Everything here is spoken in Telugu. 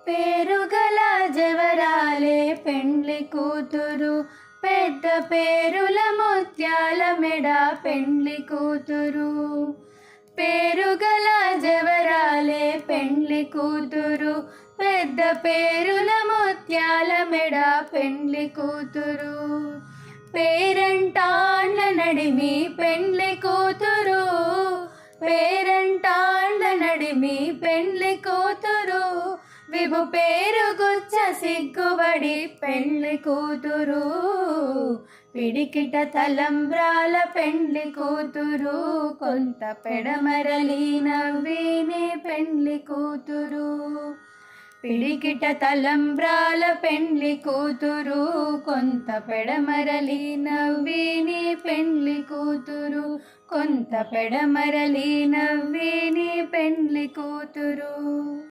పేరుగల జవరాలే పెండ్లి కూతురు, పెద్ద పేరుల ముత్యాల మెడ పెండ్లి కూతురు. పేరుగల జవరాలే పెండ్లి కూతురు, పెద్ద పేరుల ముత్యాల మెడ పెండ్లి కూతురు. పేరంటాండ్ల నడిమి పెండ్లి కూతురు, పేరంటాండ్ల నడిమి పెండ్లి కూతురు. విభు పేరు గుచ్చ సిగ్గుబడి పెండ్లి కూతురు, పిడికిట తలంబ్రాల పెండ్లి కూతురు. కొంత పెడమరలి నవ్వినే పెండ్లి కూతురు, పిడికిట తలంబ్రాల పెండ్లి కూతురు. కొంత పెడమరలి నవ్విని పెండ్లి కూతురు, కొంత పెడమరలి నవ్విని పెండ్లి కూతురు.